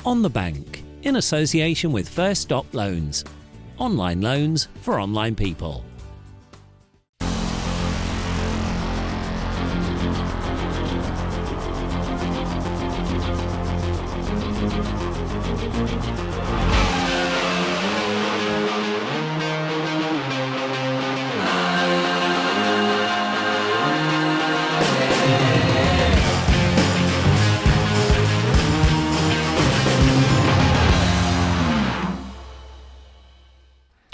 On the Bank, in association with First Stop Loans. Online loans for online people.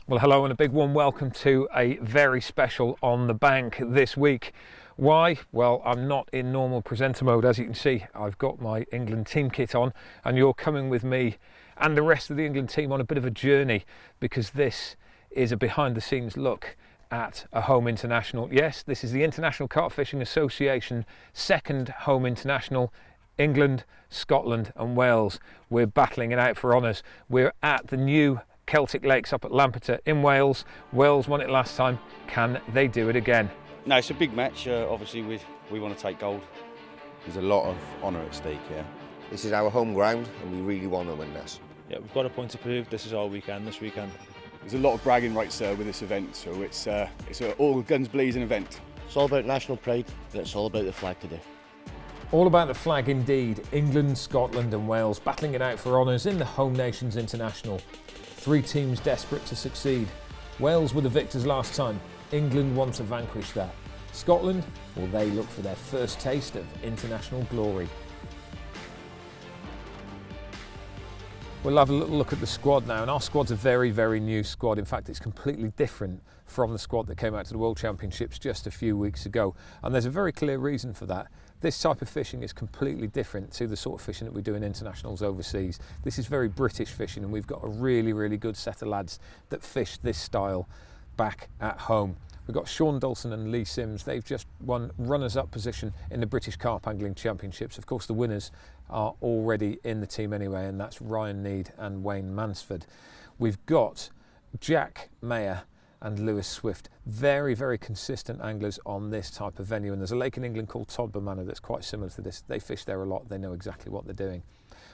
Well, hello and a big warm welcome to a very special On the Bank this week. Why? Well, I'm not in normal presenter mode. As you can see, I've got my England team kit on and you're coming with me and the rest of the England team on a bit of a journey, because this is a behind the scenes look at a home international. Yes, this is the International Carp Fishing Association second home international. England, Scotland and Wales. We're battling it out for honours. We're at the new Celtic Lakes up at Lampeter in Wales. Wales won it last time. Can they do it again? No, it's a big match. Obviously, we want to take gold. There's a lot of honour at stake here. This is our home ground and we really want to win this. Yeah, we've got a point to prove. This is our weekend, this weekend. There's a lot of bragging rights with this event, so it's an all guns blazing event. It's all about national pride, but it's all about the flag today. All about the flag indeed. England, Scotland and Wales battling it out for honours in the Home Nations International. Three teams desperate to succeed. Wales were the victors last time. England want to vanquish that. Scotland, will they look for their first taste of international glory? We'll have a little look at the squad now, and our squad's a very, very new squad. In fact, it's completely different from the squad that came out to the World Championships just a few weeks ago. And there's a very clear reason for that. This type of fishing is completely different to the sort of fishing that we do in internationals overseas. This is very British fishing, and we've got a really, really good set of lads that fish this style back at home. We've got Sean Dawson and Lee Sims. They've just won runners-up position in the British Carp Angling Championships. Of course, the winners are already in the team anyway, and that's Ryan Need and Wayne Mansford. We've got Jack Mayer and Lewis Swift, very, very consistent anglers on this type of venue. And there's a lake in England called Todber Manor that's quite similar to this. They fish there a lot. They know exactly what they're doing.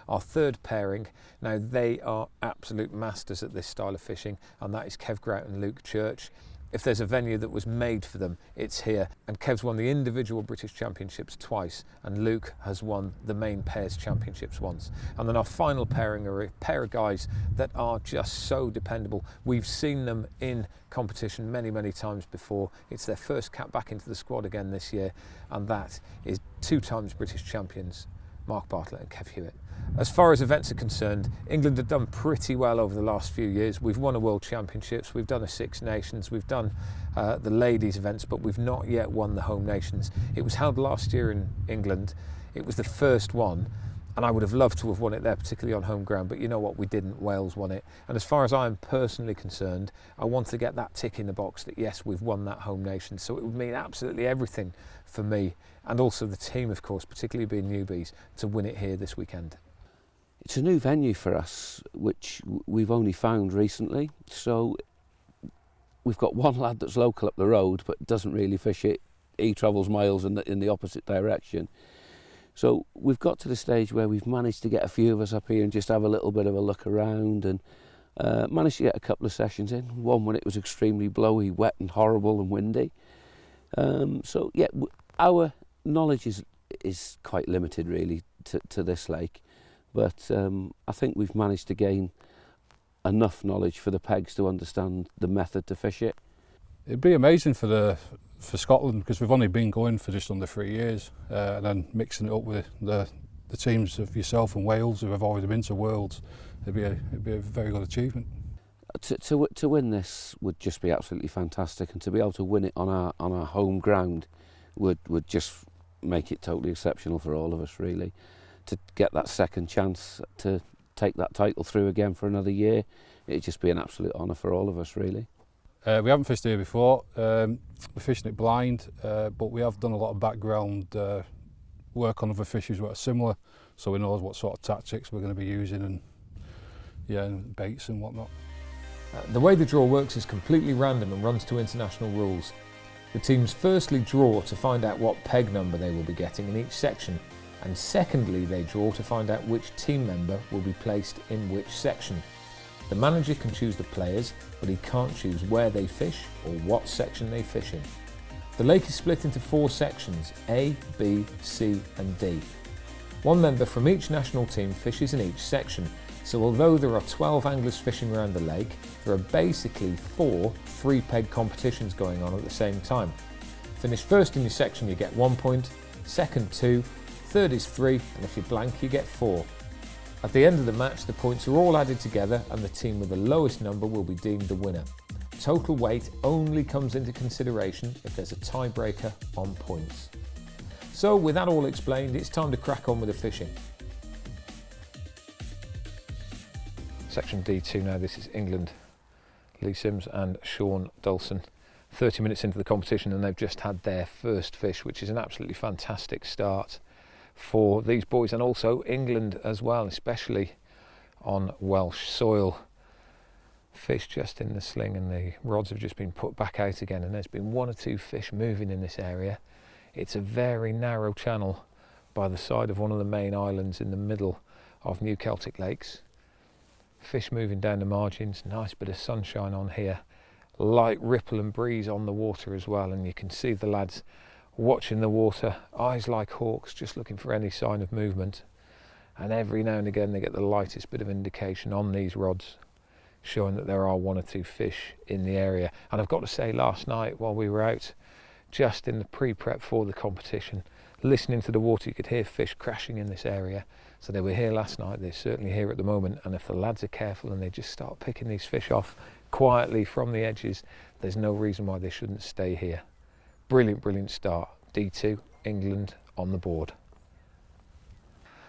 Our third pairing, now they are absolute masters at this style of fishing, and that is Kev Grout and Luke Church. If there's a venue that was made for them, it's here. And Kev's won the individual British Championships twice, and Luke has won the main pairs championships once. And then our final pairing are a pair of guys that are just so dependable. We've seen them in competition many, many times before. It's their first cap back into the squad again this year, and that is 2 times British champions, Mark Bartlett and Kev Hewitt. As far as events are concerned, England have done pretty well over the last few years. We've won a World Championships, we've done a Six Nations, we've done the ladies events, but we've not yet won the Home Nations. It was held last year in England. It was the first one, and I would have loved to have won it there, particularly on home ground, but you know what, we didn't. Wales won it. And as far as I'm personally concerned, I want to get that tick in the box that yes, we've won that Home Nation. So it would mean absolutely everything for me, and also the team, of course, particularly being newbies, to win it here this weekend. It's a new venue for us, which we've only found recently. So we've got one lad that's local up the road, but doesn't really fish it. He travels miles in the opposite direction. So we've got to the stage where we've managed to get a few of us up here and just have a little bit of a look around, and managed to get a couple of sessions in. One when it was extremely blowy, wet and horrible and windy. So yeah, our knowledge is quite limited really to this lake. But I think we've managed to gain enough knowledge for the pegs to understand the method to fish it. It'd be amazing for Scotland, because we've only been going for just under 3 years, and then mixing it up with the teams of yourself and Wales who have already been to Worlds. It'd be a very good achievement. To win this would just be absolutely fantastic, and to be able to win it on our home ground would just make it totally exceptional for all of us, really. To get that second chance to take that title through again for another year, it'd just be an absolute honour for all of us, really. We haven't fished here before. We're fishing it blind, but we have done a lot of background work on other fishes that are similar, so we know what sort of tactics we're going to be using, and baits and whatnot. The way the draw works is completely random and runs to international rules. The teams firstly draw to find out what peg number they will be getting in each section. and secondly they draw to find out which team member will be placed in which section. The manager can choose the players, but he can't choose where they fish or what section they fish in. The lake is split into 4 sections, A, B, C and D. One member from each national team fishes in each section, so although there are 12 anglers fishing around the lake, there are basically 4 three-peg competitions going on at the same time. Finish first in your section you get 1 point, second 2, third is 3, and if you're blank you get 4. At the end of the match the points are all added together and the team with the lowest number will be deemed the winner. Total weight only comes into consideration if there's a tiebreaker on points. So with that all explained, it's time to crack on with the fishing. Section D2 now, this is England. Lee Sims and Sean Dulson. 30 minutes into the competition and they've just had their first fish, which is an absolutely fantastic start for these boys and also England as well, especially on Welsh soil. Fish just in the sling and the rods have just been put back out again, and there's been 1 or 2 fish moving in this area. It's a very narrow channel by the side of one of the main islands in the middle of New Celtic Lakes. Fish moving down the margins, nice bit of sunshine on here, light ripple and breeze on the water as well, and you can see the lads watching the water, eyes like hawks, just looking for any sign of movement. And every now and again they get the lightest bit of indication on these rods, showing that there are 1 or 2 fish in the area. And I've got to say, last night while we were out just in the pre-prep for the competition, listening to the water, you could hear fish crashing in this area. So they were here last night, they're certainly here at the moment, and if the lads are careful and they just start picking these fish off quietly from the edges, there's no reason why they shouldn't stay here. Brilliant, brilliant start. D2, England on the board.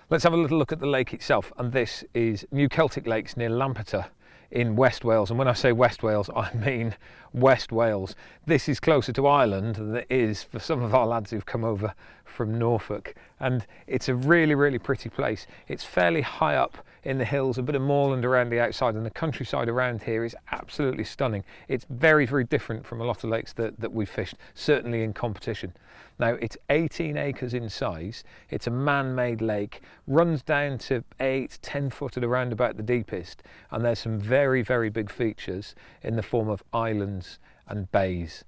Let's have a little look at the lake itself, and this is New Celtic Lakes near Lampeter in West Wales, and when I say West Wales I mean West Wales. This is closer to Ireland than it is for some of our lads who've come over from Norfolk, and it's a really, really pretty place. It's fairly high up in the hills, a bit of moorland around the outside, and the countryside around here is absolutely stunning. It's very, very different from a lot of lakes that we've fished, certainly in competition. Now it's 18 acres in size, it's a man-made lake, runs down to 8-10 foot at around about the deepest, and there's some very, very big features in the form of islands and bays.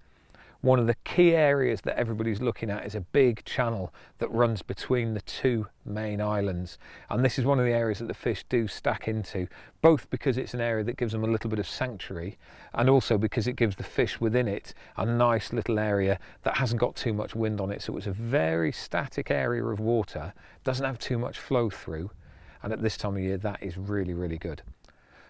One of the key areas that everybody's looking at is a big channel that runs between the 2 main islands, and this is one of the areas that the fish do stack into, both because it's an area that gives them a little bit of sanctuary and also because it gives the fish within it a nice little area that hasn't got too much wind on it. So it's a very static area of water, doesn't have too much flow through, and at this time of year that is really, really good.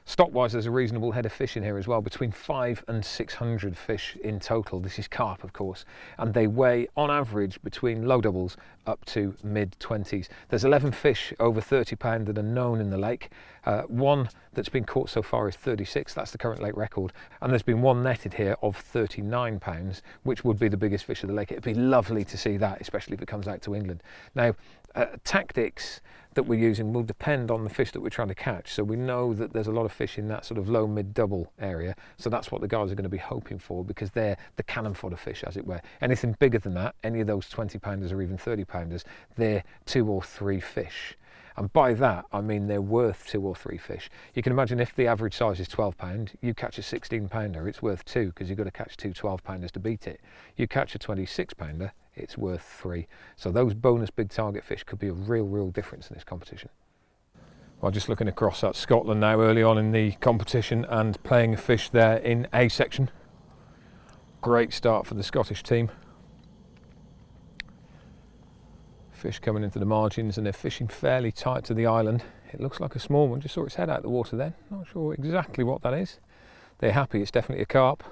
Stock-wise, there's a reasonable head of fish in here as well, between 500 and 600 fish in total. This is carp, of course, and they weigh on average between low doubles up to mid-20s. There's 11 fish over 30 pound that are known in the lake. One that's been caught so far is 36, that's the current lake record, and there's been 1 netted here of 39 pounds, which would be the biggest fish of the lake. It'd be lovely to see that, especially if it comes out to England. Now, tactics that we're using will depend on the fish that we're trying to catch. So we know that there's a lot of fish in that sort of low mid double area, so that's what the guys are going to be hoping for, because they're the cannon fodder fish, as it were. Anything bigger than that, any of those 20 pounders or even 30 pounders, they're 2 or 3 fish. And by that I mean they're worth 2 or 3 fish. You can imagine if the average size is 12 pound, you catch a 16 pounder, it's worth 2, because you've got to catch 2 12 pounders to beat it. You catch a 26 pounder, it's worth 3. So those bonus big target fish could be a real difference in this competition. Well, just looking across at Scotland now, early on in the competition and playing a fish there in A section. Great start for the Scottish team. Fish coming into the margins and they're fishing fairly tight to the island. It looks like a small one, just saw its head out of the water then. Not sure exactly what that is. They're happy, it's definitely a carp.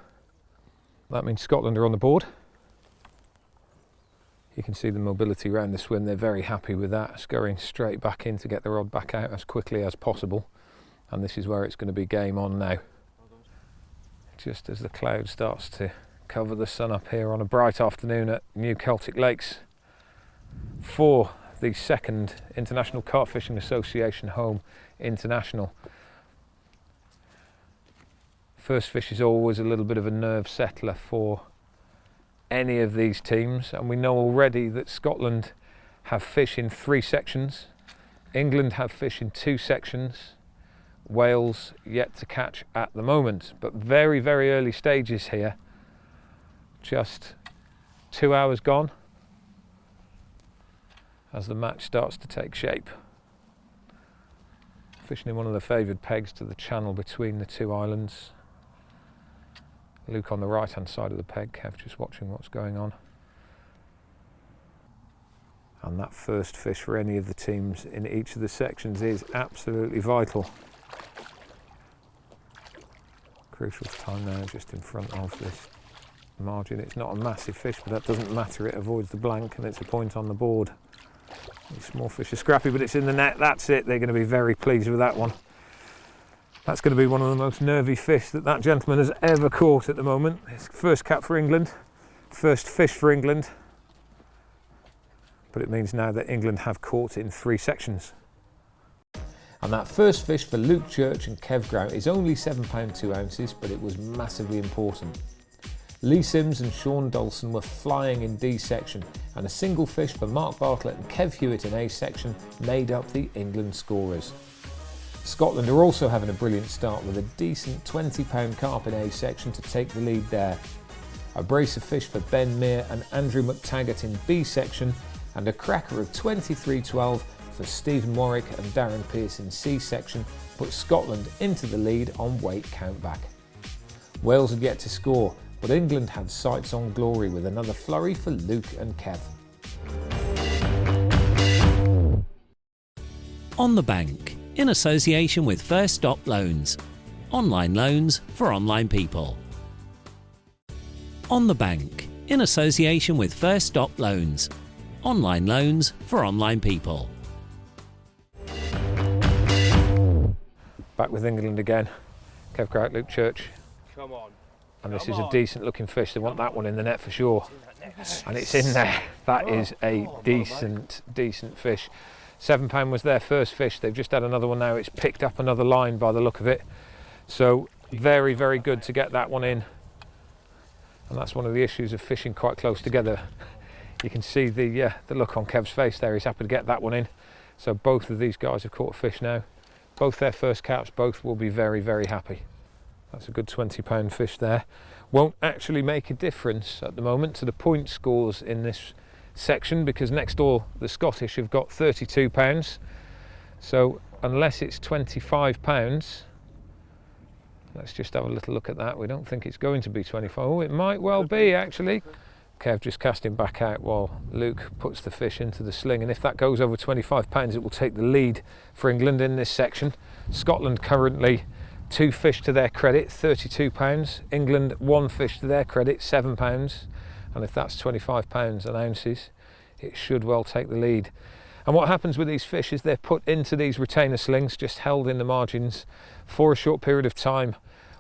That means Scotland are on the board. You can see the mobility around the swim, they're very happy with that, scurrying straight back in to get the rod back out as quickly as possible. And this is where it's going to be game on now. Just as the cloud starts to cover the sun up here on a bright afternoon at New Celtic Lakes for the 2nd International Carp Fishing Association Home International. First fish is always a little bit of a nerve settler for any of these teams, and we know already that Scotland have fish in 3 sections. England have fish in 2 sections. Wales yet to catch at the moment, but very, very early stages here. Just 2 hours gone as the match starts to take shape. Fishing in one of the favoured pegs to the channel between the 2 islands. Luke on the right hand side of the peg, Kev just watching what's going on. And that first fish for any of the teams in each of the sections is absolutely vital. Crucial time now, just in front of this margin. It's not a massive fish, but that doesn't matter. It avoids the blank and it's a point on the board. These small fish are scrappy, but it's in the net. That's it. They're going to be very pleased with that one. That's going to be one of the most nervy fish that gentleman has ever caught at the moment. It's first cap for England, first fish for England. But it means now that England have caught in 3 sections. And that first fish for Luke Church and Kev Grant is only £7 2 ounces, but it was massively important. Lee Sims and Sean Dolson were flying in D section, and a single fish for Mark Bartlett and Kev Hewitt in A section made up the England scorers. Scotland are also having a brilliant start with a decent £20 carp in A section to take the lead there. A brace of fish for Ben Mear and Andrew McTaggart in B section, and a cracker of 23.12 for Stephen Warwick and Darren Pearce in C section put Scotland into the lead on weight countback. Wales had yet to score, but England had sights on glory with another flurry for Luke and Kev. On the Bank, in association with First Stop Loans. Online loans for online people. On the Bank, in association with First Stop Loans. Online loans for online people. Back with England again. Kev Grant, Luke Church. Come on. And this is a decent looking fish. They want that one in the net for sure. And it's in there. That is a decent fish. £7 was their first fish. They've just had another one now. It's picked up another line by the look of it. So very, very good to get that one in. And that's one of the issues of fishing quite close together. You can see the look on Kev's face there. He's happy to get that one in. So both of these guys have caught a fish now. Both their first caps, both will be very, very happy. That's a good £20 fish there. Won't actually make a difference at the moment to the point scores in this section, because next door the Scottish have got £32. So unless it's £25, let's just have a little look at that. We don't think it's going to be 25. Oh, it might well be actually. Kev just casting back out while Luke puts the fish into the sling, and if that goes over £25 it will take the lead for England in this section. Scotland currently 2 fish to their credit, £32. England 1 fish to their credit, £7. And if that's £25 an ounces, it should well take the lead. And what happens with these fish is they're put into these retainer slings, just held in the margins for a short period of time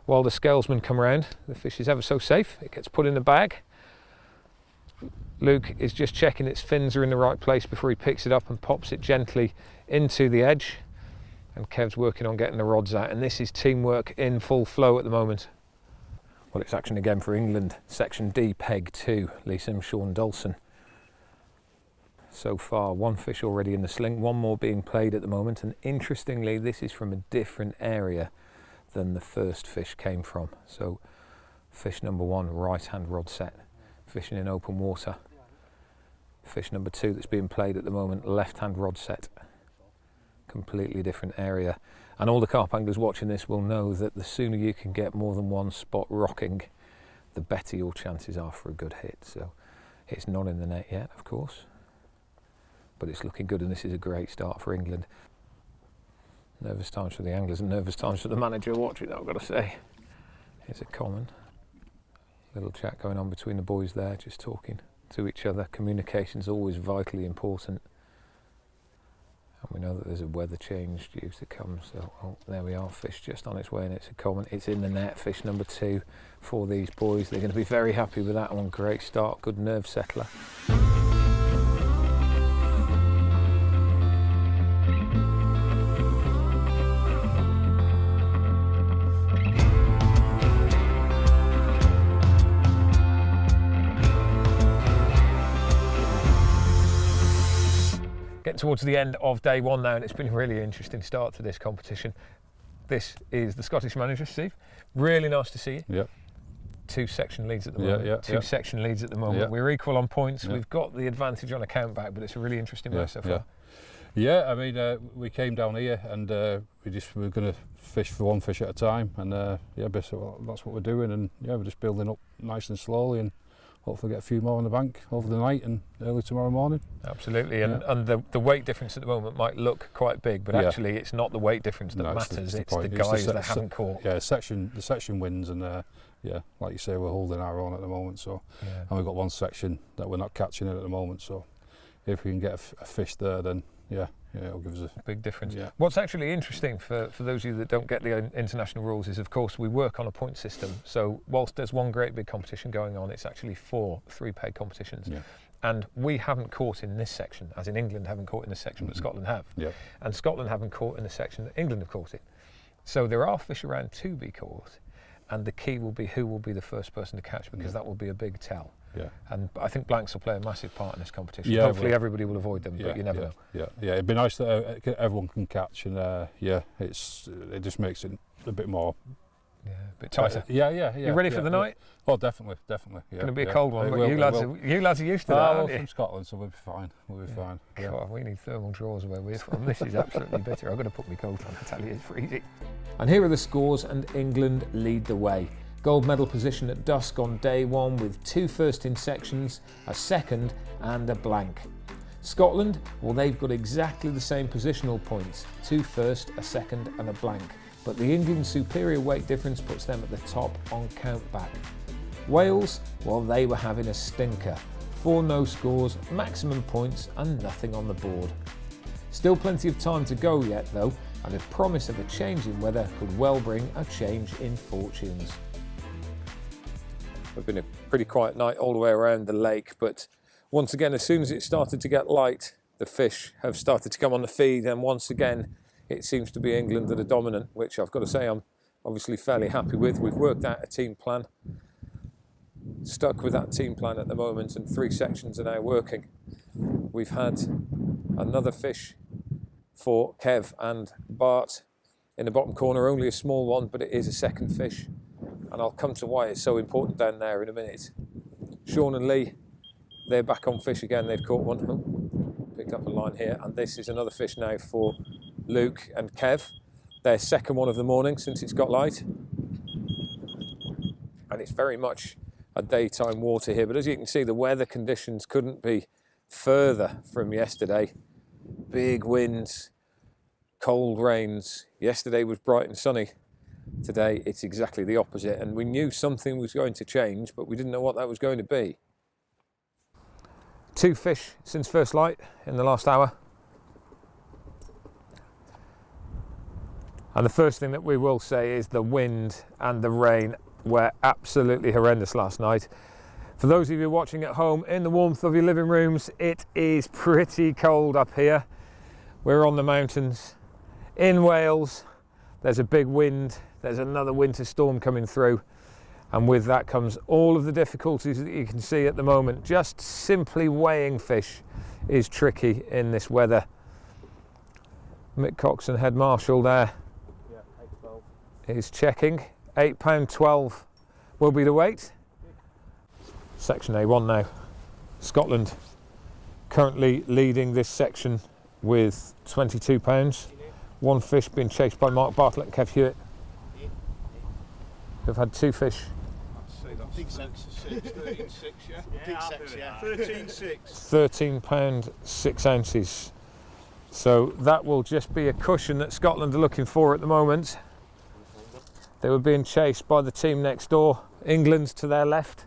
while the scalesmen come around. The fish is ever so safe. It gets put in the bag. Luke is just checking its fins are in the right place before he picks it up and pops it gently into the edge. And Kev's working on getting the rods out, and this is teamwork in full flow at the moment. Well, it's action again for England. Section D, peg 2, Lee Sims, Sean Dolson. So far, 1 fish already in the sling, 1 more being played at the moment, and interestingly, this is from a different area than the first fish came from. So, fish number 1, right-hand rod set, fishing in open water. Fish number 2 that's being played at the moment, left-hand rod set. Completely different area. And all the carp anglers watching this will know that the sooner you can get more than 1 spot rocking, the better your chances are for a good hit. So it's not in the net yet, of course, but it's looking good, and this is a great start for England. Nervous times for the anglers and nervous times for the manager watching, I've got to say. Here's a common. Little chat going on between the boys there, just talking to each other. Communication's always vitally important. And we know that there's a weather change due to come, so there we are, fish just on its way, and it's a common. It's in the net, fish number 2 for these boys. They're going to be very happy with that one. Great start, good nerve settler. Getting towards the end of day one now, and it's been a really interesting start to this competition. This is the Scottish manager, Steve. Really nice to see you. Yep. 2 section leads at the moment. Two section leads at the moment. We're equal on points. We've got the advantage on a count back, but it's a really interesting race so far. Yeah, I mean, we came down here and we're going to fish for one fish at a time, and basically that's what we're doing, and we're just building up nice and slowly, and hopefully get a few more on the bank over the night and early tomorrow morning. Absolutely, and the weight difference at the moment might look quite big, but actually it's not the weight difference that matters, it's the guys that haven't caught. Yeah, the section wins, and like you say, we're holding our own at the moment, so and we've got one section that we're not catching in at the moment, so if we can get a fish there, then it'll give us a big difference. What's actually interesting for those of you that don't get the international rules is, of course, we work on a point system. So whilst there's one great big competition going on, it's actually 4 3-peg competitions. And we haven't caught in this section, as in England haven't caught in this section, but Scotland have. And Scotland haven't caught in the section that England have caught in. So there are fish around to be caught, and the key will be who will be the first person to catch, because that will be a big tell. And I think blanks will play a massive part in this competition. Hopefully everybody will avoid them, but you never know. It'd be nice that everyone can catch, and it just makes it a bit more. A bit tighter. You ready for the night? Oh, definitely. Going to be a cold one, but you lads are used to that, aren't you? From Scotland, so we'll be fine. God, we need thermal drawers where we're from. This is absolutely bitter. I've got to put my coat on, I tell you, it's freezing. And here are the scores, and England lead the way. Gold medal position at dusk on day one with 2 first in sections, a second and a blank. Scotland, well, they've got exactly the same positional points, 2 first, a second and a blank, but the England superior weight difference puts them at the top on count back. Wales, well, they were having a stinker, 4 no scores, maximum points and nothing on the board. Still plenty of time to go yet though, and a promise of a change in weather could well bring a change in fortunes. It's been a pretty quiet night all the way around the lake, but once again, as soon as it started to get light, the fish have started to come on the feed, and once again it seems to be England that are dominant, which I've got to say I'm obviously fairly happy with. We've worked out a team plan, stuck with that team plan at the moment, and 3 sections are now working. We've had another fish for Kev and Bart in the bottom corner, only a small one, but it is a second fish. And I'll come to why it's so important down there in a minute. Sean and Lee, they're back on fish again. They've caught one. Oh, picked up a line here. And this is another fish now for Luke and Kev. Their second one of the morning since it's got light. And it's very much a daytime water here. But as you can see, the weather conditions couldn't be further from yesterday. Big winds, cold rains. Yesterday was bright and sunny. Today it's exactly the opposite, and we knew something was going to change, but we didn't know what that was going to be. 2 fish since first light in the last hour. And the first thing that we will say is the wind and the rain were absolutely horrendous last night. For those of you watching at home in the warmth of your living rooms, it is pretty cold up here. We're on the mountains in Wales. There's a big wind, there's another winter storm coming through, and with that comes all of the difficulties that you can see at the moment. Just simply weighing fish is tricky in this weather. Mick Coxon, head marshal there, is checking. £8.12 will be the weight. Section A1 now. Scotland currently leading this section with £22. 1 fish being chased by Mark Bartlett and Kev Hewitt. We've had 2 fish. £13 6 ounces. So that will just be a cushion that Scotland are looking for at the moment. They were being chased by the team next door, England to their left.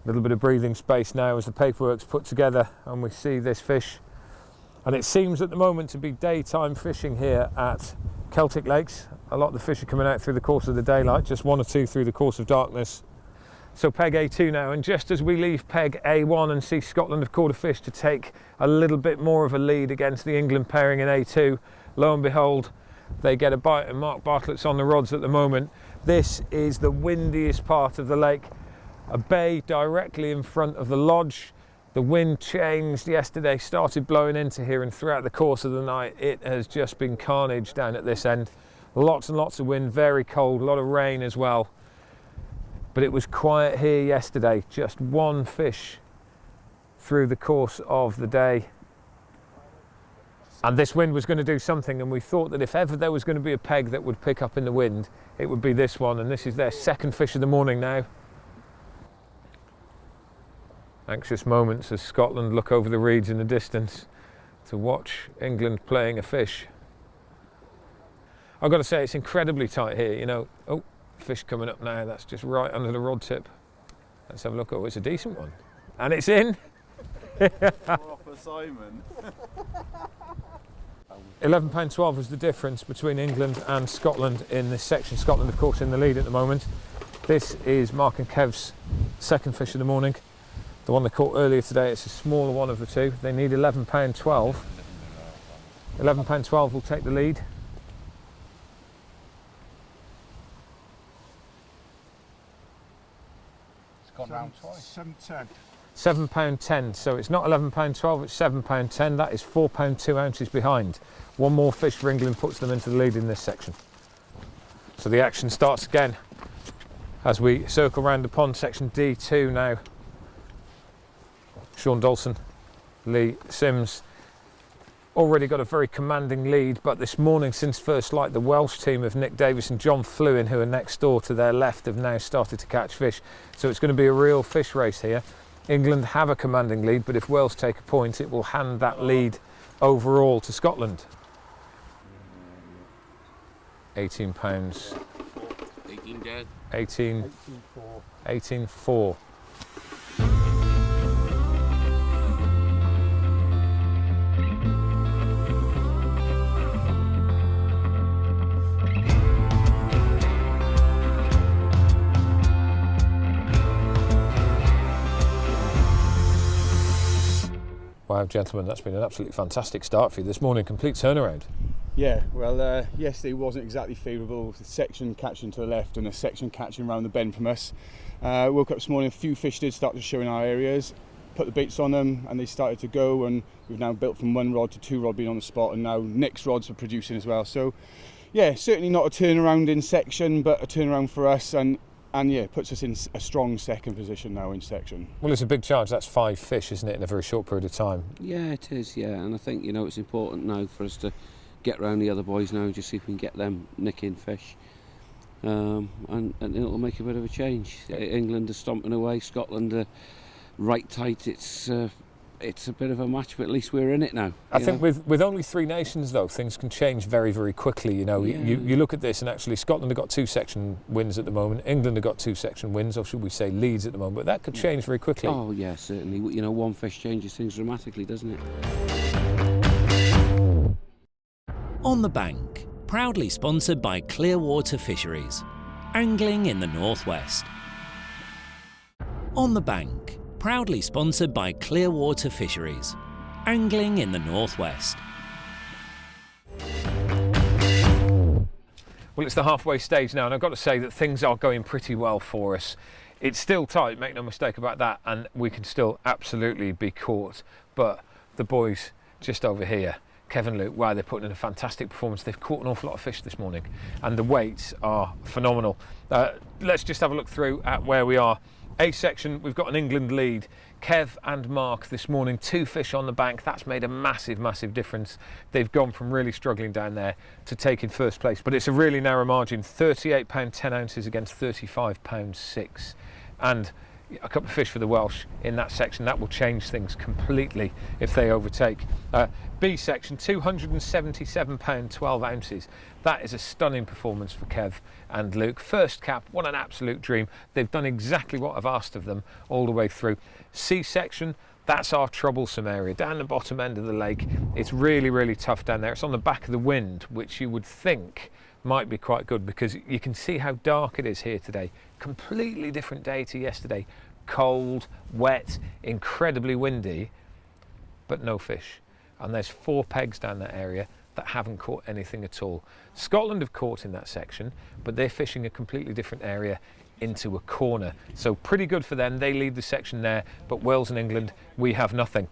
A little bit of breathing space now as the paperwork's put together and we see this fish. And it seems at the moment to be daytime fishing here at Celtic Lakes. A lot of the fish are coming out through the course of the daylight, just 1 or 2 through the course of darkness. So peg A2 now, and just as we leave peg A1 and see Scotland have caught a fish to take a little bit more of a lead against the England pairing in A2, lo and behold, they get a bite, and Mark Bartlett's on the rods at the moment. This is the windiest part of the lake, a bay directly in front of the lodge. The wind changed yesterday, started blowing into here, and throughout the course of the night it has just been carnage down at this end. Lots and lots of wind, very cold, a lot of rain as well. But it was quiet here yesterday, just one fish through the course of the day. And this wind was going to do something, and we thought that if ever there was going to be a peg that would pick up in the wind, it would be this one, and this is their second fish of the morning now. Anxious moments as Scotland look over the reeds in the distance to watch England playing a fish. I've got to say, it's incredibly tight here, you know. Oh, fish coming up now, that's just right under the rod tip. Let's have a look. Oh, it's a decent one. And it's in. Proper Simon. £11.12 was the difference between England and Scotland in this section. Scotland, of course, in the lead at the moment. This is Mark and Kev's second fish of the morning. The one they caught earlier today, it's a smaller one of the two. They need £11.12. £11.12 will take the lead. It's gone round twice. £7.10. £7.10, so it's not £11.12, it's £7.10. That is £4 2 ounces behind. One more fish for England puts them into the lead in this section. So the action starts again as we circle round the pond, section D2 now. Sean Dawson, Lee Sims, already got a very commanding lead, but this morning since first light the Welsh team of Nick Davis and John Fluin, who are next door to their left, have now started to catch fish. So it's going to be a real fish race here. England have a commanding lead, but if Wales take a point, it will hand that lead overall to Scotland. £18. 18 dead. 18.4. Wow, gentlemen, that's been an absolutely fantastic start for you this morning, complete turnaround. Yeah, well, yesterday wasn't exactly favourable with the section catching to the left and a section catching around the bend from us. Woke up this morning, a few fish did start to show in our areas, put the baits on them and they started to go, and we've now built from 1 rod to 2 rod being on the spot, and now Nick's rods are producing as well. So yeah, certainly not a turnaround in section, but a turnaround for us, and yeah, puts us in a strong second position now in section. Well, it's a big charge. That's 5 fish, isn't it, in a very short period of time? Yeah, it is, yeah. And I think, you know, it's important now for us to get round the other boys now and just see if we can get them nicking fish. And it'll make a bit of a change. England are stomping away, Scotland are right tight. It's a bit of a match, but at least we're in it now. I think with only 3 nations, though, things can change very, very quickly. You know, you look at this, and actually Scotland have got 2 section wins at the moment. England have got 2 section wins, or should we say leads at the moment. But that could change very quickly. Oh yeah, certainly. You know, one fish changes things dramatically, doesn't it? On the Bank, proudly sponsored by Clearwater Fisheries, angling in the northwest. On the Bank, proudly sponsored by Clearwater Fisheries, angling in the northwest. Well, it's the halfway stage now, and I've got to say that things are going pretty well for us. It's still tight, make no mistake about that, and we can still absolutely be caught. But the boys just over here, Kevin and Luke, wow, they're putting in a fantastic performance. They've caught an awful lot of fish this morning, and the weights are phenomenal. Let's just have a look through at where we are. A section, we've got an England lead. Kev and Mark this morning, 2 fish on the bank. That's made a massive, massive difference. They've gone from really struggling down there to taking first place. But it's a really narrow margin, £38 10 ounces against £35 6. And a couple of fish for the Welsh in that section. That will change things completely if they overtake. B section, £277 12 ounces. That is a stunning performance for Kev and Luke. First cap, what an absolute dream. They've done exactly what I've asked of them all the way through. C section, that's our troublesome area. Down the bottom end of the lake, it's really, really tough down there. It's on the back of the wind, which you would think might be quite good because you can see how dark it is here today. Completely different day to yesterday. Cold, wet, incredibly windy, but no fish. And there's 4 pegs down that area that haven't caught anything at all. Scotland have caught in that section, but they're fishing a completely different area. into a corner. So pretty good for them. They lead the section there, but Wales and England, we have nothing.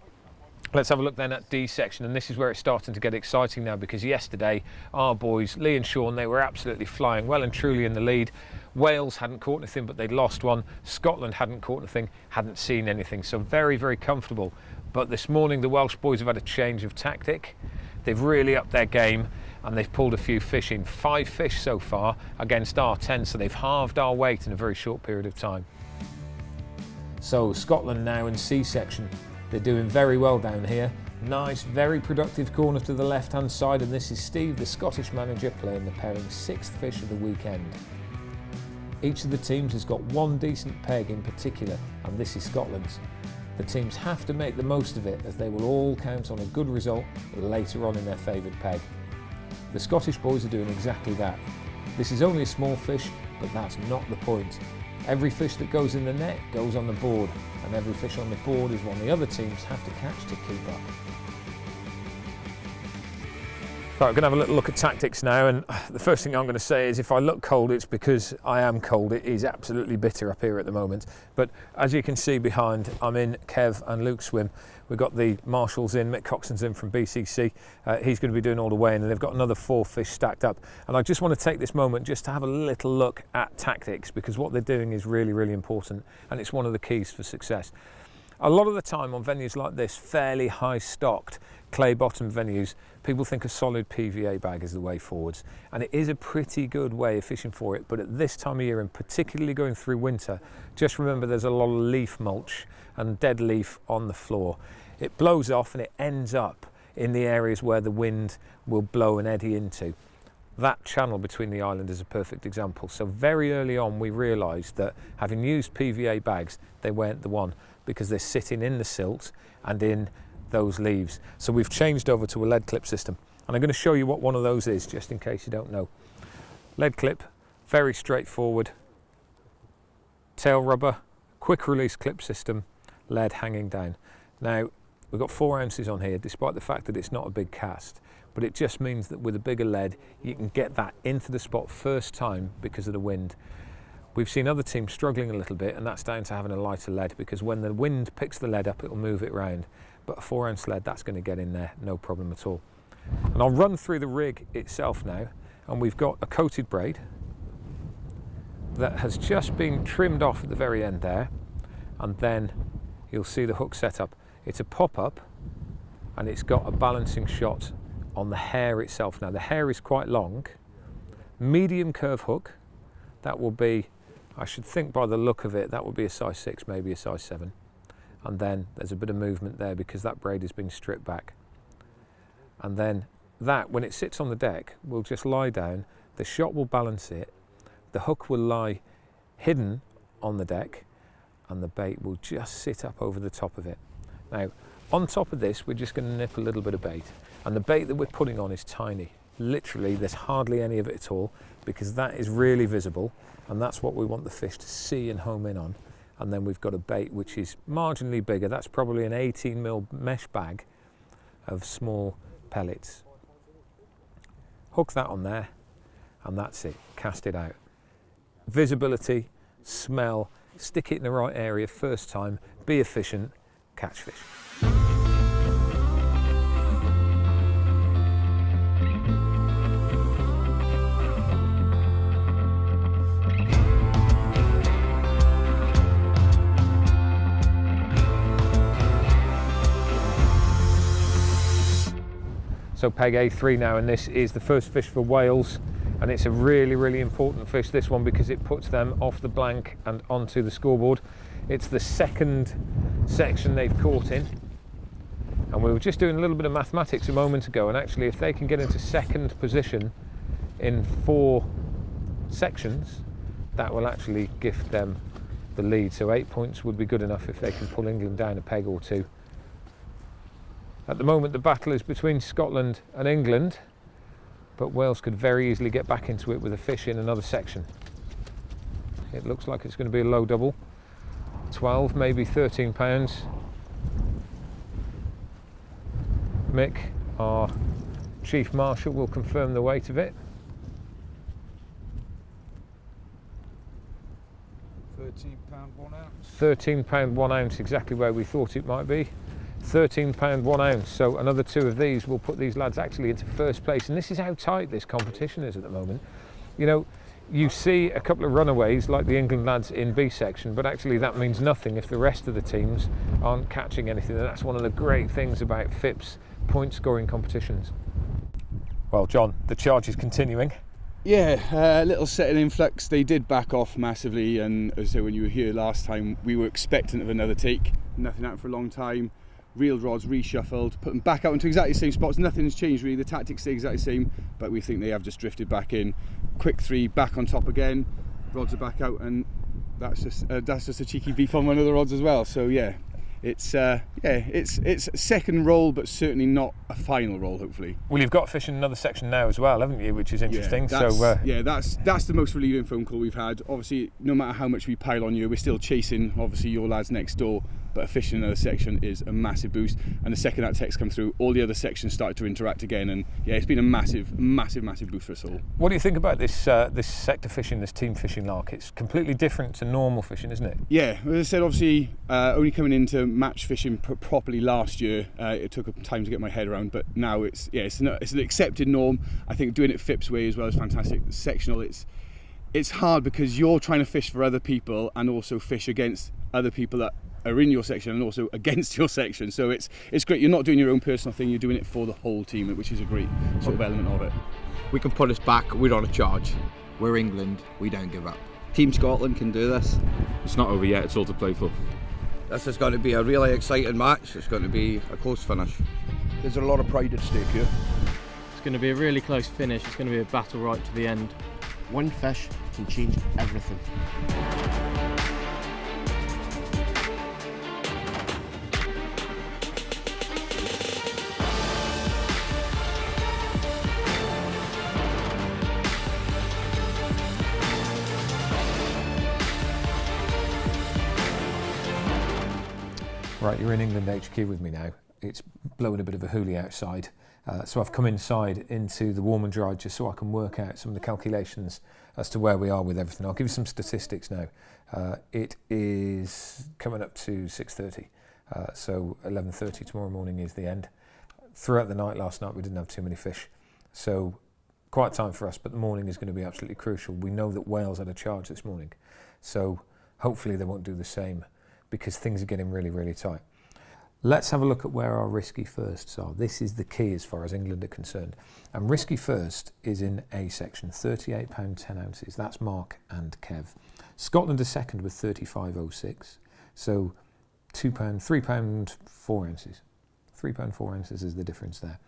Let's have a look then at D section, and this is where it's starting to get exciting now, because yesterday our boys, Lee and Sean, they were absolutely flying well and truly in the lead. Wales hadn't caught anything, but they'd lost one. Scotland hadn't caught anything, hadn't seen anything, so very, very comfortable. But this morning the Welsh boys have had a change of tactic. They've really upped their game and they've pulled a few fish in. 5 fish so far against our 10, so they've halved our weight in a very short period of time. So Scotland now in C section. They're doing very well down here. Nice, very productive corner to the left-hand side, and this is Steve, the Scottish manager, playing the pairing 6th fish of the weekend. Each of the teams has got one decent peg in particular, and this is Scotland's. The teams have to make the most of it, as they will all count on a good result later on in their favoured peg. The Scottish boys are doing exactly that. This is only a small fish, but that's not the point. Every fish that goes in the net goes on the board, and every fish on the board is one the other teams have to catch to keep up. Right, we're going to have a little look at tactics now, and the first thing I'm going to say is if I look cold, it's because I am cold. It is absolutely bitter up here at the moment, but as you can see behind, I'm in Kev and Luke's swim. We've got the marshals in, Mick Coxon's in from BCC. He's going to be doing all the weighing, and they've got another 4 fish stacked up. And I just want to take this moment just to have a little look at tactics, because what they're doing is really, really important, and it's one of the keys for success. A lot of the time on venues like this, fairly high stocked clay bottom venues, people think a solid PVA bag is the way forwards, and it is a pretty good way of fishing for it. But at this time of year, and particularly going through winter, just remember there's a lot of leaf mulch and dead leaf on the floor. It blows off and it ends up in the areas where the wind will blow and eddy into. That channel between the island is a perfect example. So very early on we realised that having used PVA bags, they weren't the one, because they're sitting in the silt and in those leaves. So we've changed over to a lead clip system, and I'm going to show you what one of those is, just in case you don't know. Lead clip, very straightforward, tail rubber, quick release clip system, lead hanging down. Now we've got 4 ounces on here, despite the fact that it's not a big cast, but it just means that with a bigger lead you can get that into the spot first time because of the wind. We've seen other teams struggling a little bit, and that's down to having a lighter lead, because when the wind picks the lead up, it'll move it round. But a 4 ounce lead, that's going to get in there, no problem at all. And I'll run through the rig itself now, and we've got a coated braid that has just been trimmed off at the very end there, and then you'll see the hook set up. It's a pop-up, and it's got a balancing shot on the hair itself. Now the hair is quite long, medium curve hook, that will be, I should think by the look of it, that will be a size 6, maybe a size 7. And then there's a bit of movement there because that braid has been stripped back. And then that, when it sits on the deck, will just lie down, the shot will balance it, the hook will lie hidden on the deck, and the bait will just sit up over the top of it. Now, on top of this, we're just going to nip a little bit of bait, and the bait that we're putting on is tiny. Literally, there's hardly any of it at all, because that is really visible, and that's what we want the fish to see and home in on. And then we've got a bait which is marginally bigger. That's probably an 18mm mesh bag of small pellets. Hook that on there, and that's it. Cast it out. Visibility, smell, stick it in the right area first time, be efficient, catch fish. So peg A3 now, and this is the first fish for Wales, and it's a really, really important fish, this one, because it puts them off the blank and onto the scoreboard. It's the 2nd section they've caught in, and we were just doing a little bit of mathematics a moment ago, and actually if they can get into 2nd position in 4 sections, that will actually gift them the lead. So 8 points would be good enough if they can pull England down a peg or 2. At the moment the battle is between Scotland and England, but Wales could very easily get back into it with a fish in another section. It looks like it's going to be a low double, 12, maybe 13 pounds. Mick, our Chief Marshal, will confirm the weight of it. £13 1 ounce. £13 1 ounce, exactly where we thought it might be. £13 1 ounce, so another 2 of these will put these lads actually into first place, and this is how tight this competition is at the moment. You know, you see a couple of runaways like the England lads in B section, but actually that means nothing if the rest of the teams aren't catching anything, and that's one of the great things about FIP's point scoring competitions. Well, John, the charge is continuing. Yeah, a little setting influx. They did back off massively, and as I say, when you were here last time, we were expectant of another take. Nothing happened for a long time. Reeled rods reshuffled, put them back out into exactly the same spots. Nothing's changed really. The tactics stay exactly the same, but we think they have just drifted back in. Quick 3, back on top again. Rods are back out, and that's just a cheeky beef on one of the rods as well. So yeah, it's a second roll, but certainly not a final roll. Hopefully. Well, you've got fish in another section now as well, haven't you? Which is interesting. Yeah, that's the most relieving phone call we've had. Obviously, no matter how much we pile on you, we're still chasing obviously your lads next door. But a fish in another section is a massive boost, and the second that text come through, all the other sections started to interact again, and yeah, it's been a massive boost for us all. What do you think about this this sector fishing, this team fishing lark? It's completely different to normal fishing, isn't it? Yeah, as I said, obviously only coming into match fishing properly last year, it took time to get my head around, but now it's an accepted norm. I think doing it FIP's way as well is fantastic. The sectional, it's hard because you're trying to fish for other people and also fish against other people that are in your section and also against your section, so it's great. You're not doing your own personal thing, you're doing it for the whole team, which is a great sort of element of it. We can put us back, we're on a charge. We're England, we don't give up. Team Scotland can do this. It's not over yet, it's all to play for. This is going to be a really exciting match. It's going to be a close finish. There's a lot of pride at stake here. It's going to be a really close finish. It's going to be a battle right to the end. One fish can change everything. Right, you're in England HQ with me now. It's blowing a bit of a hoolie outside, so I've come inside into the warm and dry just so I can work out some of the calculations as to where we are with everything. I'll give you some statistics now. It is coming up to 6:30, so 11:30 tomorrow morning is the end. Throughout the night last night we didn't have too many fish, so quiet time for us, but the morning is going to be absolutely crucial. We know that Wales had a charge this morning, so hopefully they won't do the same, because things are getting really, really tight. Let's have a look at where our risky firsts are. This is the key as far as England are concerned. And risky first is in A section, £38 10 ounces. That's Mark and Kev. Scotland are second with 35.06. So £3 4 ounces. £3 4 ounces is the difference there.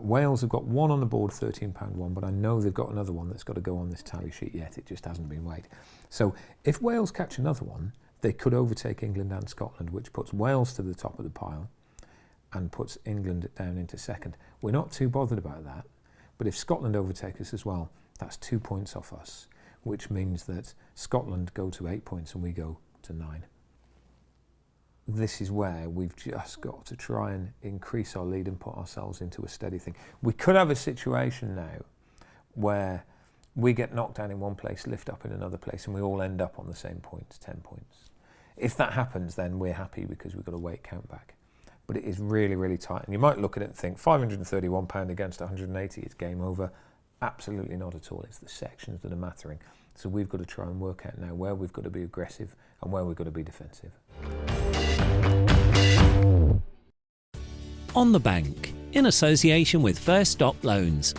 Wales have got one on the board, £13 1, but I know they've got another one that's got to go on this tally sheet yet. It just hasn't been weighed. So if Wales catch another one, they could overtake England and Scotland, which puts Wales to the top of the pile and puts England down into second. We're not too bothered about that, but if Scotland overtake us as well, that's 2 points off us, which means that Scotland go to 8 points and we go to 9. This is where we've just got to try and increase our lead and put ourselves into a steady thing. We could have a situation now where we get knocked down in one place, lift up in another place, and we all end up on the same points, 10 points. If that happens, then we're happy because we've got a weight count back. But it is really, really tight. And you might look at it and think, £531 against 180, it's game over. Absolutely not at all. It's the sections that are mattering. So we've got to try and work out now where we've got to be aggressive and where we've got to be defensive. On the Bank, in association with First Stop Loans.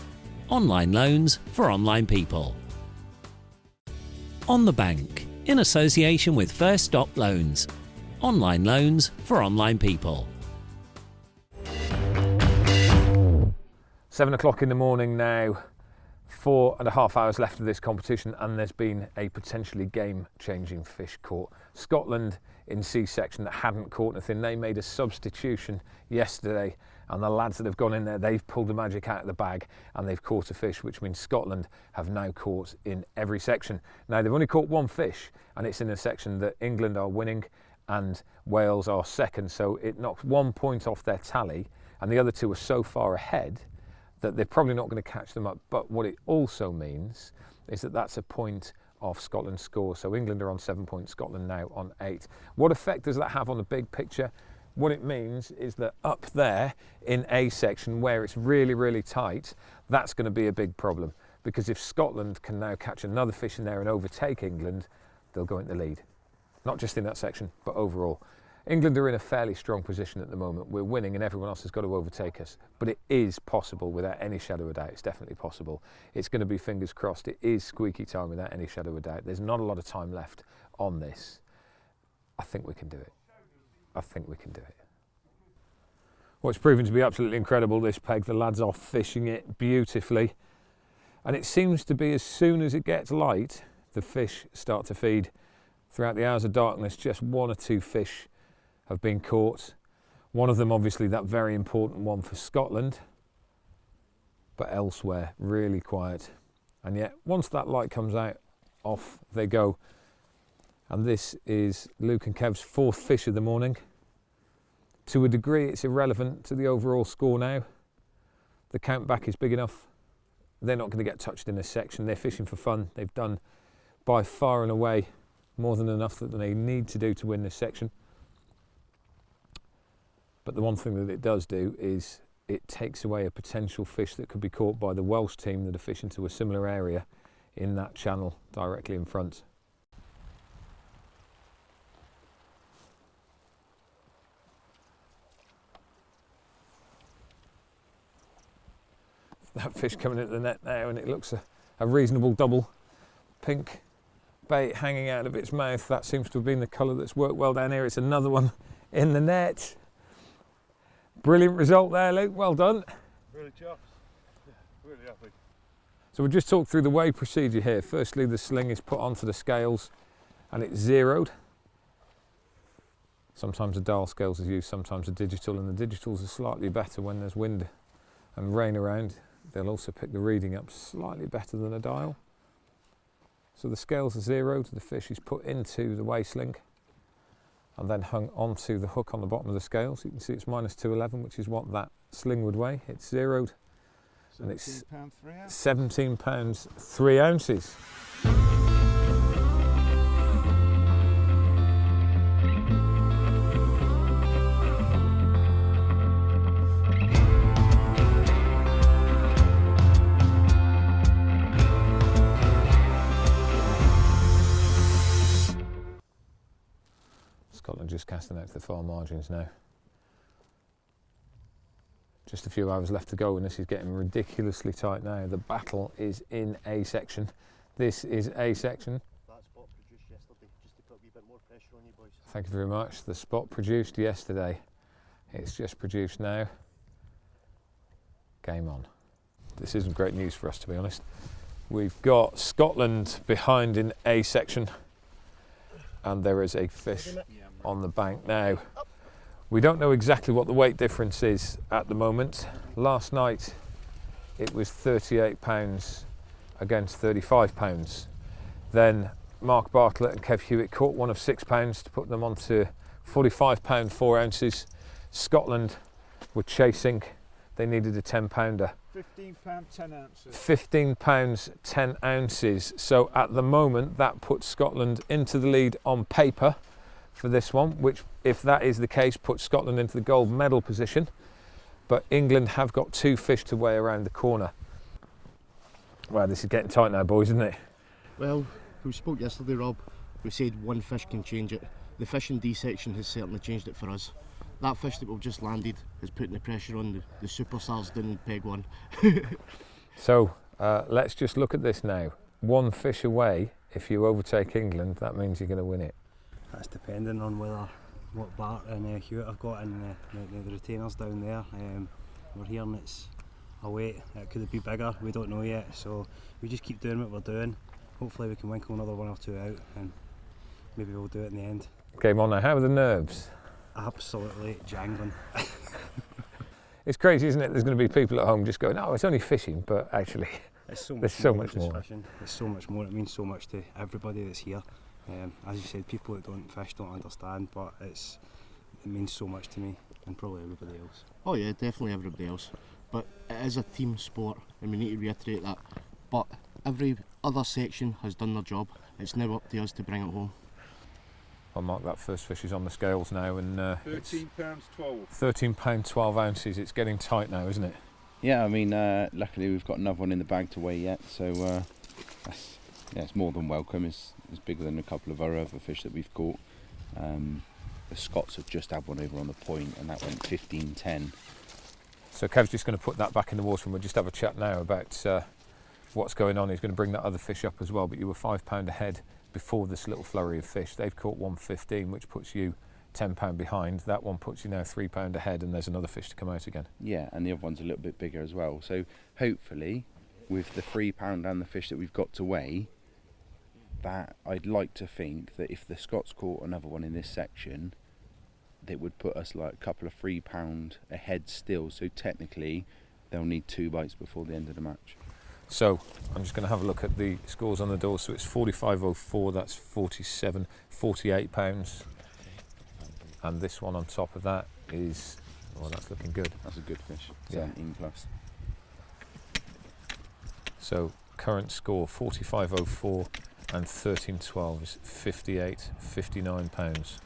Online loans for online people. On the Bank, in association with First Stop Loans. Online loans for online people. 7 o'clock in the morning now, 4.5 hours left of this competition, and there's been a potentially game-changing fish caught. Scotland in C section that hadn't caught anything, they made a substitution yesterday, and the lads that have gone in there, they've pulled the magic out of the bag and they've caught a fish, which means Scotland have now caught in every section. Now they've only caught one fish, and it's in a section that England are winning and Wales are second, so it knocks 1 point off their tally, and the other two are so far ahead that they're probably not going to catch them up. But what it also means is that that's a point of Scotland's score. So England are on 7 points, Scotland now on 8. What effect does that have on the big picture? What it means is that up there in A section where it's really, really tight, that's going to be a big problem, because if Scotland can now catch another fish in there and overtake England, they'll go into the lead. Not just in that section, but overall. England are in a fairly strong position at the moment. We're winning and everyone else has got to overtake us. But it is possible without any shadow of doubt. It's definitely possible. It's going to be fingers crossed. It is squeaky time without any shadow of doubt. There's not a lot of time left on this. I think we can do it. I think we can do it. Well, it's proven to be absolutely incredible, this peg. The lads are fishing it beautifully. And it seems to be as soon as it gets light, the fish start to feed. Throughout the hours of darkness, just 1 or 2 fish have been caught. One of them obviously that very important one for Scotland, but elsewhere really quiet. And yet once that light comes out, off they go. And this is Luke and Kev's 4th fish of the morning. To a degree it's irrelevant to the overall score now. The count back is big enough. They're not going to get touched in this section. They're fishing for fun. They've done by far and away more than enough that they need to do to win this section. But the one thing that it does do is it takes away a potential fish that could be caught by the Welsh team that are fishing to a similar area in that channel directly in front. That fish coming into the net now, and it looks a reasonable double pink bait hanging out of its mouth. That seems to have been the colour that's worked well down here. It's another one in the net. Brilliant result there, Luke. Well done. Really chuffed. Yeah, really happy. So we'll just talk through the weigh procedure here. Firstly, the sling is put onto the scales and it's zeroed. Sometimes a dial scales is used, sometimes a digital, and the digitals are slightly better when there's wind and rain around. They'll also pick the reading up slightly better than a dial. So the scales are zeroed, the fish is put into the weigh sling and then hung onto the hook on the bottom of the scale. So you can see it's minus 211, which is what that sling would weigh. It's zeroed, and it's £17 3 ounces. Scotland just casting out to the far margins now. Just a few hours left to go and this is getting ridiculously tight now. The battle is in A section. This is A section. That spot produced yesterday, just to put a wee bit more pressure on you boys. Thank you very much. The spot produced yesterday. It's just produced now. Game on. This isn't great news for us, to be honest. We've got Scotland behind in A section and there is a fish on the bank now. We don't know exactly what the weight difference is at the moment. Last night it was £38 against £35. Then Mark Bartlett and Kev Hewitt caught one of £6 to put them on to £45 4 ounces. Scotland were chasing, they needed a £10-pounder. £15 10 ounces. £15 10 ounces. So at the moment that puts Scotland into the lead on paper for this one, which if that is the case puts Scotland into the gold medal position. But England have got 2 fish to weigh around the corner. Wow, this is getting tight now, boys, isn't it? Well, we spoke yesterday, Rob. We said 1 fish can change it. The fish in D section has certainly changed it for us. That fish that we've just landed is putting the pressure on the superstars down in peg 1. So let's just look at this now. 1 fish away, if you overtake England, that means you're going to win it. That's depending on what Bart and Hewitt have got in the retainers down there. We're hearing it's a weight. Could it be bigger? We don't know yet. So we just keep doing what we're doing. Hopefully we can winkle another 1 or 2 out and maybe we'll do it in the end. Game on now. How are the nerves? Absolutely jangling. It's crazy, isn't it? There's going to be people at home just going, "Oh, it's only fishing," but actually, there's so much more. Fishing. There's so much more. It means so much to everybody that's here. As you said, people that don't fish don't understand, but it means so much to me and probably everybody else. Oh yeah, definitely everybody else. But it is a team sport, and we need to reiterate that. But every Other section has done their job. It's now up to us to bring it home. I'll mark that first fish is on the scales now, and £13.12. £13.12 ounces. It's getting tight now, isn't it? Yeah, I mean, luckily we've got another one in the bag to weigh yet, so it's more than welcome. It's bigger than a couple of our other fish that we've caught. The Scots have just had one over on the point, and that went 15.10. So Kev's just going to put that back in the water, and we'll just have a chat now about what's going on. He's going to bring that other fish up as well, but you were £5 ahead before this little flurry of fish. They've caught 1.15, which puts you £10 behind. That one puts you now £3 ahead, and there's another fish to come out again. Yeah, and the other one's a little bit bigger as well. So hopefully, with the £3 and the fish that we've got to weigh, that I'd like to think that if the Scots caught another one in this section, that would put us like a couple of £3 ahead still. So technically, they'll need 2 bites before the end of the match. So I'm just going to have a look at the scores on the door. So it's 45.04, that's 48 pounds. And this one on top of that is, well, that's looking good. That's a good fish, Yeah. 17 plus. So current score 45.04 and 13.12 is 59 pounds.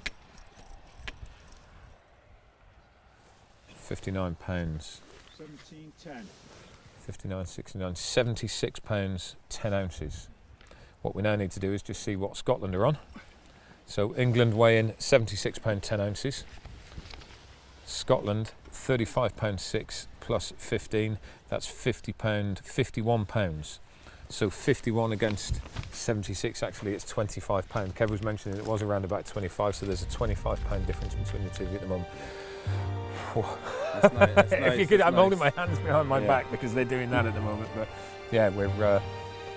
59 pounds. 17.10. 59.69, 76 pounds 10 ounces. What we now need to do is just see what Scotland are on. So England weigh in 76 pound 10 ounces. Scotland 35 pound 6 plus 15. That's 51 pounds. So 51 against 76. Actually, it's 25 pound. Kev was mentioning it was around about 25. So there's a 25 pound difference between the two at the moment. That's nice, that's If you could, I'm holding my hands behind my back because they're doing that at the moment. But yeah,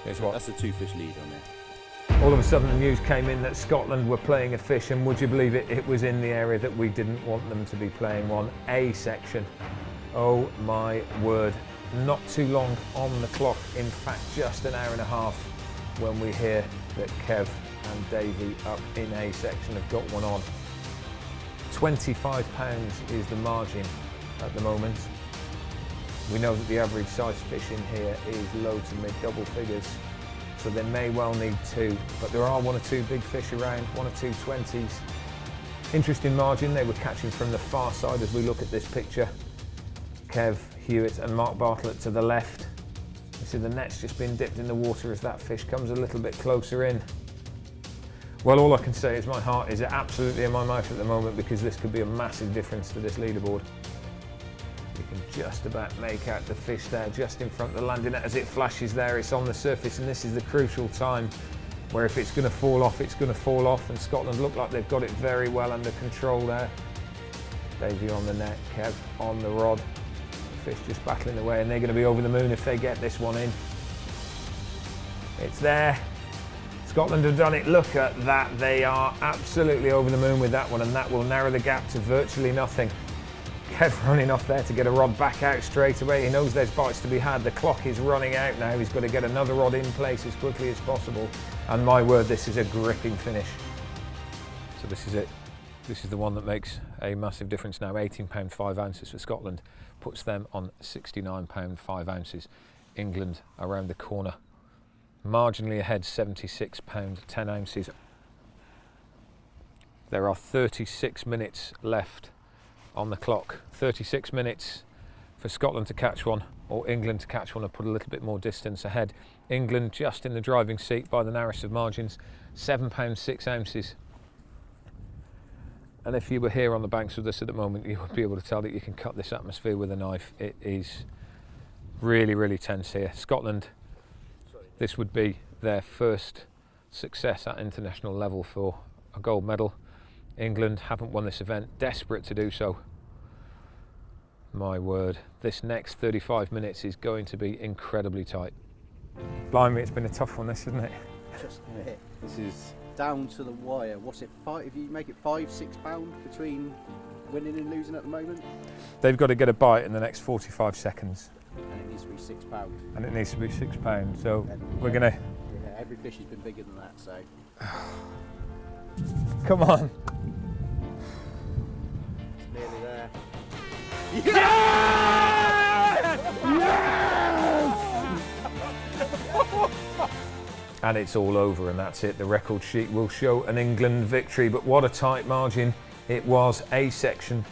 here's what. That's a 2-fish lead on there. All of a sudden the news came in that Scotland were playing a fish, and would you believe it, it was in the area that we didn't want them to be playing, 1A section. Oh my word. Not too long on the clock, in fact just an hour and a half, when we hear that Kev and Davey up in A section have got one on. £25 is the margin at the moment. We know that the average size fish in here is low to mid double figures, so they may well need 2, but there are 1 or 2 big fish around, 1 or 2 20s. Interesting margin. They were catching from the far side as we look at this picture. Kev Hewitt and Mark Bartlett to the left. You see the net's just been dipped in the water as that fish comes a little bit closer in. Well, all I can say is my heart is absolutely in my mouth at the moment, because this could be a massive difference to this leaderboard. You can just about make out the fish there just in front of the landing net as it flashes there. It's on the surface, and this is the crucial time where if it's going to fall off, it's going to fall off, and Scotland look like they've got it very well under control there. Davey on the net, Kev on the rod. The fish just battling away, and they're going to be over the moon if they get this one in. It's there. Scotland have done it. Look at that. They are absolutely over the moon with that one, and that will narrow the gap to virtually nothing. Kev running off there to get a rod back out straight away. He knows there's bites to be had. The clock is running out now. He's got to get another rod in place as quickly as possible. And my word, this is a gripping finish. So this is it. This is the one that makes a massive difference now. £18 5 ounces for Scotland puts them on £69 5 ounces. England around the corner, marginally ahead, £76 10 ounces. There are 36 minutes left on the clock. 36 minutes for Scotland to catch one, or England to catch one and put a little bit more distance ahead. England just in the driving seat by the narrowest of margins, £7 6 ounces. And if you were here on the banks with us at the moment, you would be able to tell that you can cut this atmosphere with a knife. It is really, really tense here. Scotland, this would be their first success at international level for a gold medal. England haven't won this event, desperate to do so. My word, this next 35 minutes is going to be incredibly tight. Blimey, it's been a tough one, this, isn't it? Just a bit. This is down to the wire. What's it, if you make it £5-6 between winning and losing at the moment? They've got to get a bite in the next 45 seconds. And it needs to be £6. And it needs to be £6, so and we're going to... Yeah, every fish has been bigger than that, so... Come on. It's nearly there. Yes! Yes! and it's all over, and that's it. The record sheet will show an England victory, but what a tight margin it was. A section,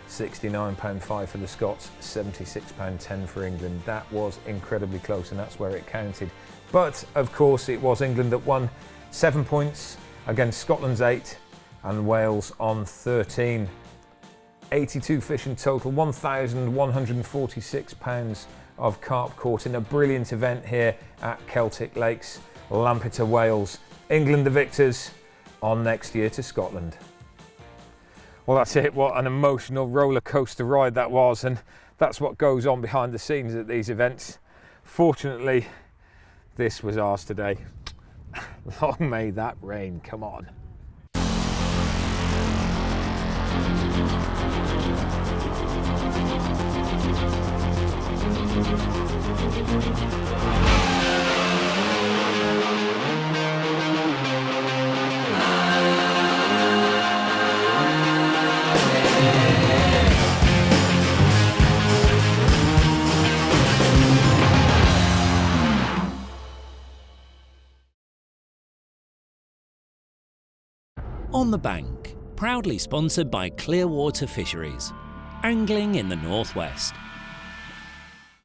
£69.5 for the Scots, £76.10 for England. That was incredibly close, and that's where it counted. But of course it was England that won 7 points against Scotland's 8 and Wales on 13. 82 fish in total, £1,146 of carp caught in a brilliant event here at Celtic Lakes, Lampeter, Wales. England the victors, on next year to Scotland. Well, that's it. What an emotional roller coaster ride that was, and that's what goes on behind the scenes at these events. Fortunately, this was ours today. Long may that rain, come on. On the Bank, proudly sponsored by Clearwater Fisheries. Angling in the Northwest.